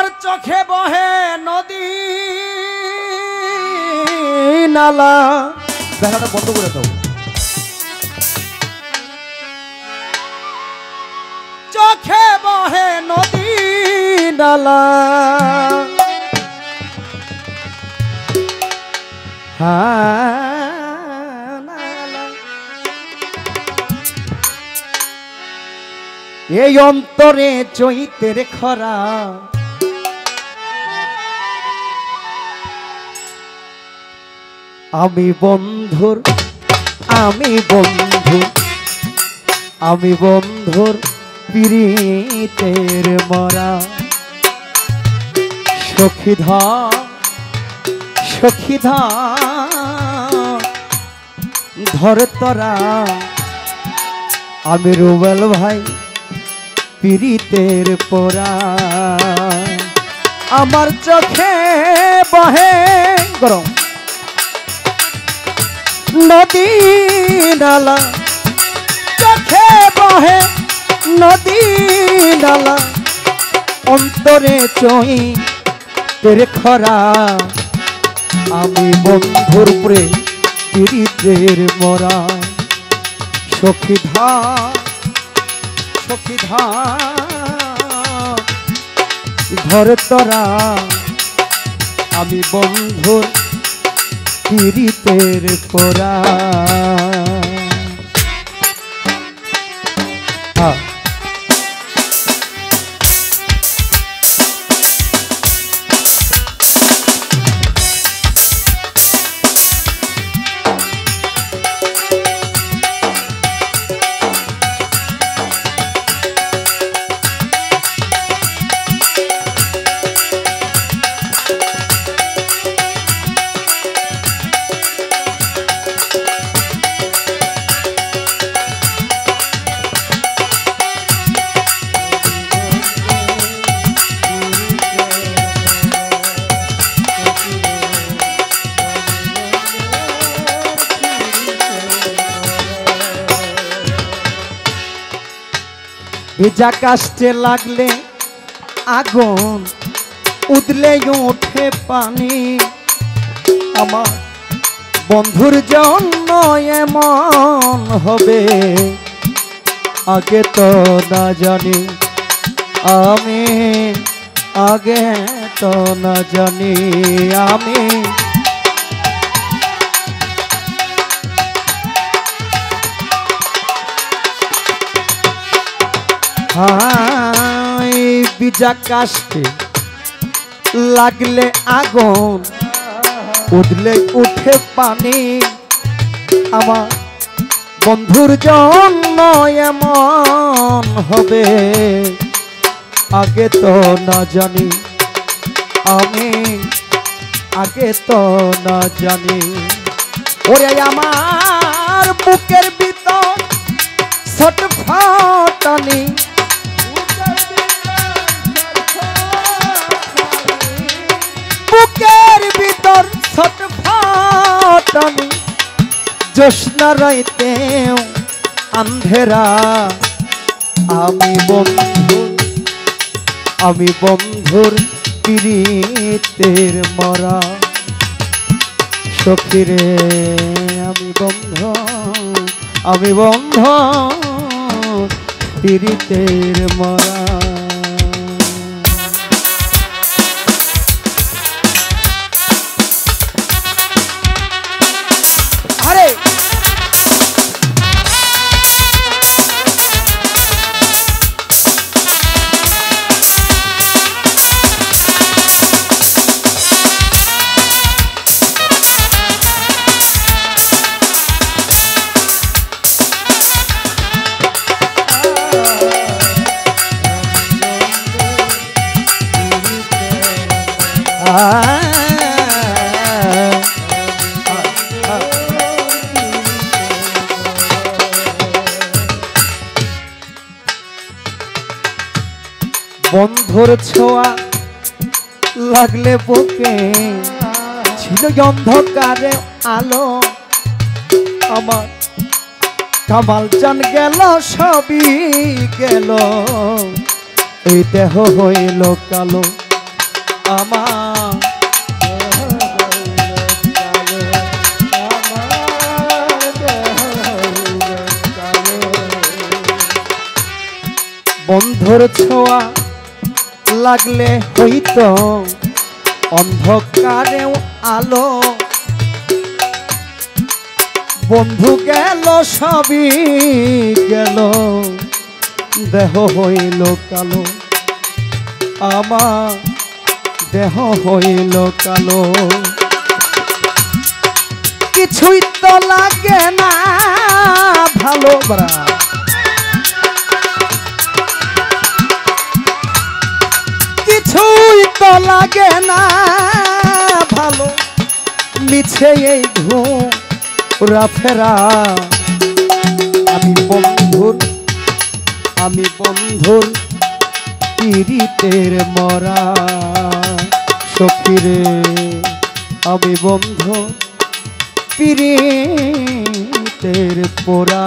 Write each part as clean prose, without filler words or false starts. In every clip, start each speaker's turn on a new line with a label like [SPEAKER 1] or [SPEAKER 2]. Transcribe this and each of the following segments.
[SPEAKER 1] আমার চোখে বহে নদী নালা। বেলাটা বন্ধ করে দাও। চোখে বহে নদী নালা, এই অন্তরে চৈতের খরা, আমি বন্ধুর পীড়িতের মরা। সখীধা ধর তোরা, আমি রুবেল ভাই পীড়িতের পোড়া। আমার চোখে বহে গরম নদী নালা, চোখে বহে নদী নালা, অন্তরে চৈতের খরা, আমি বন্ধুর পীড়িতের মরা। সখীধা ধর তোরা, আমি বন্ধুর পীড়িতের পোড়া। ভিজা কাষ্টে লাগলে আগুন, উদলে ওঠে পানি, আমার বন্ধুর জন্য এমন হবে আগে তো না জানি, আমি আগে তো না জানি। আমি ভিজা কাষ্টে লাগলে আগুন, উঠলে উঠে পানি, আমার বন্ধুর জন্য এমন হবে আগে তো না জানি, আমি আগে তো না জানি। ওরে আমার বুকের ভিতর ছটফটানি, বুকের ভিতর ছটফটানি, জ্যোৎস্না রাইতেও আন্ধেরা, আমি বন্ধুর পীড়িতের মরা। সখীরে আমি বন্ধু পীড়িতের মরা। বন্ধুর ছোঁয়া লাগলে বুকে ছিল অন্ধকারে আলো, আমার কামাল জান গেল সবই গেল, এই দেহ হইল কালো। আমার বন্ধুর ছোঁয়া লাগলে হইতো অন্ধকারেও আলো, বন্ধু গেল সবই গেল, দেহ হইল কালো, আমার দেহ হইল কালো। কিছুই তো লাগে না ভালো, কিছুই তো লাগে না ভালো, মিছে এই ঘোরা ফেরা। আমি বন্ধুর পীড়িতের মরা, সখীরে আমি বন্ধু পীড়িতের পোড়া।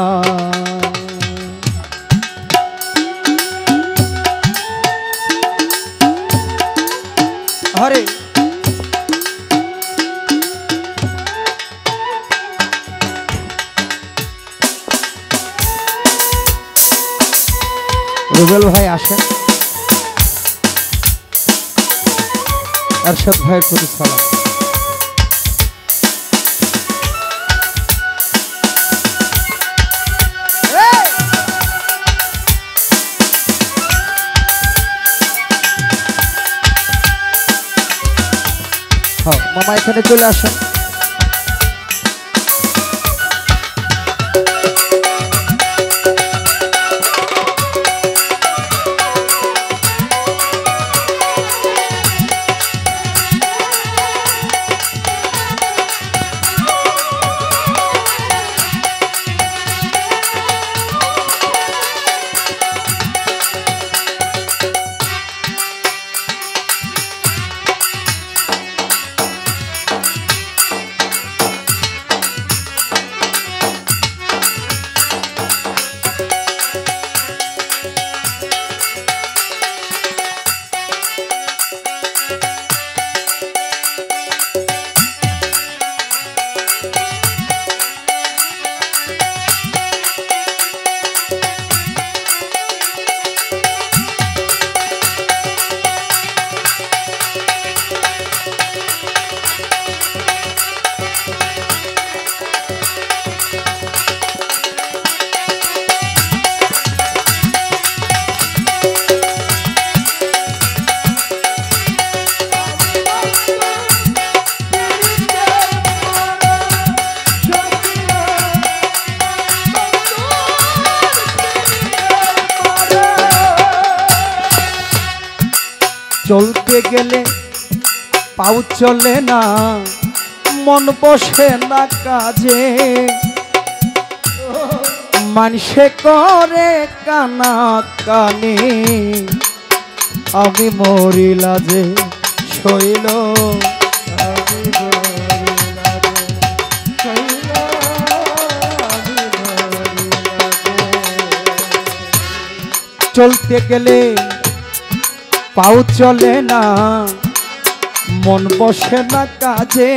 [SPEAKER 1] হরে রুবেল ভাই আসেন, আরশাদ ভাইয়ের প্রতি সালাম। মামা এখানে চলে আসেন। চলতে গেলে পাও চলে না, মন বসে না কাজে, মানুষে করে কানা কানে, আমি মরি লাজে শৈল, চলতে গেলে পাও চলে না, মন বসে না কাজে,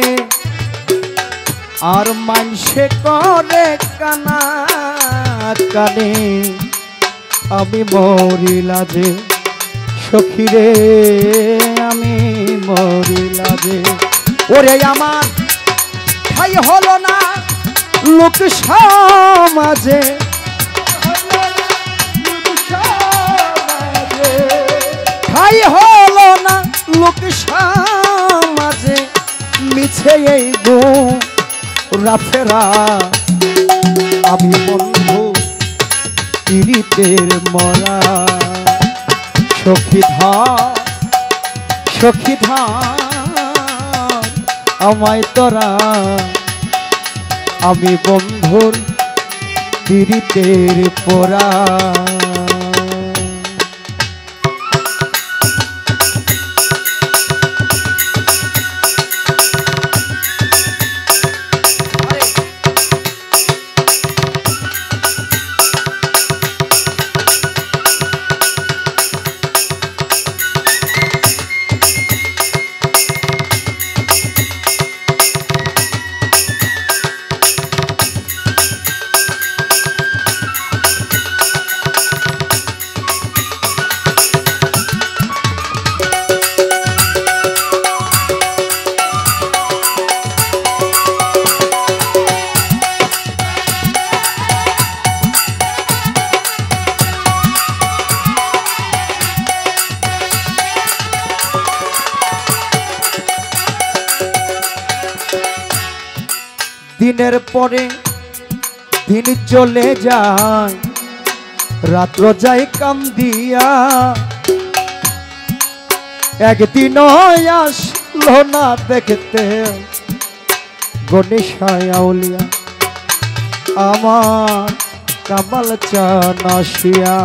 [SPEAKER 1] আর মানুষে করে কানা কানে, আমি মরি লাজে সখীরে, আমি মরি লাজে। ওরে আমার ঠাই হলো না লোক সমাজে, ঠাই হলো না লোক সমাজে, মিছে এই ঘোরা ফেরা। আমি বন্ধু পীড়িতের মরা, সখী ধার আমায় তোরা, আমি বন্ধুর পীড়িতের পোড়া। দিনের পরে দিন চলে যায়, রাত্র যায় কান্দিয়া। একদিন আসলো না দেখতে গণেশায় আউলিয়া, আমার কামাল চান আসিয়া।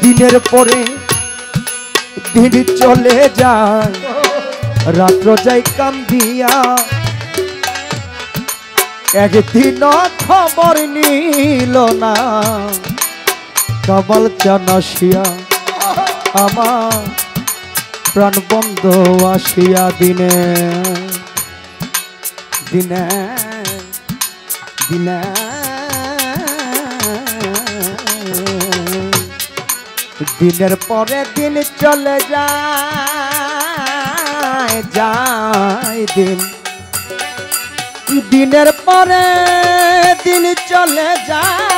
[SPEAKER 1] দিনের পরে দিন চলে যায়, রাত্র যাই কান্দিয়া। একদিন খবর নিল না কামাল চান আসিয়া, আমার প্রাণ বন্ধ আসিয়া। দিনে দিনে দিনে দিনের পরে দিন চলে যায়, যায় দিন। দিনের পরে দিন চলে যায়,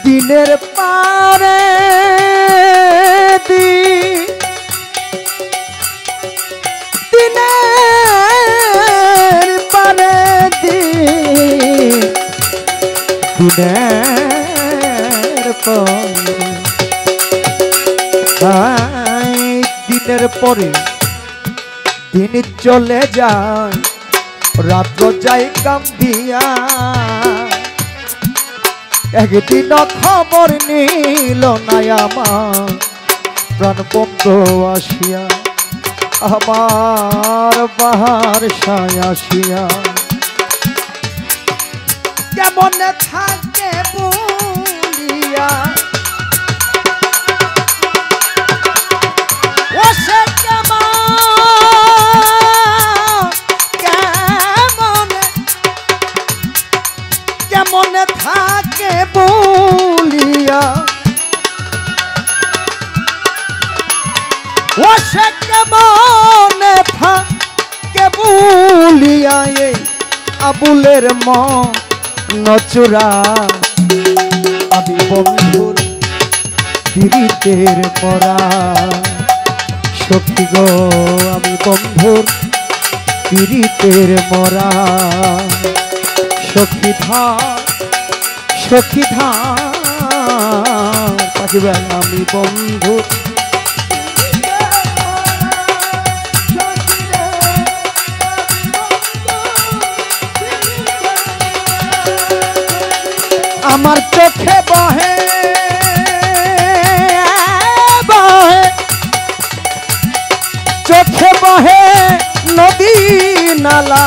[SPEAKER 1] দিনের পরে দিনের পরে দিনের দিনের পরে দিন চলে যায়, রাত্র যাই কান্দিয়া। একদিন খবর নিল না আমার প্রাণ বন্ধ আসিয়া, আমার বাহার সায় আসিয়া। কেমন থাকে বলিয়া ও সে কেমন থাকে বলিয়া, ও সে কেমন থাকে বলিয়া। এই আবুলের নচুরা আমি বন্ধুর পীড়িতের পরা, সখী গো আমি বন্ধুর পীড়িতের মরা। সখী ধার সখী ধার পাখিবেন আমি বন্ধুর আমার চোখে বহে বহে, চোখে বহে নদী নালা।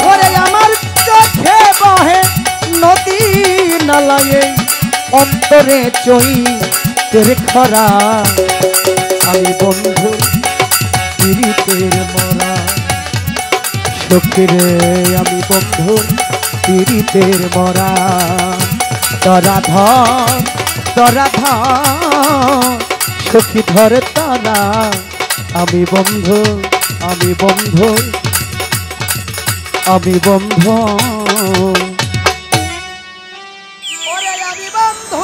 [SPEAKER 1] ওরে আমার চোখে বহে নদী নালায়, অন্তরে চৈতের খরা আমি বন্ধু পীড়িতের মরা। সখীরে আমি বন্ধু পীড়িতের মরা। তরা ধর তরা ধর সখী ধর তারা আমি বন্ধু আমি বন্ধু আমি বন্ধু। ওরে আমি বন্ধু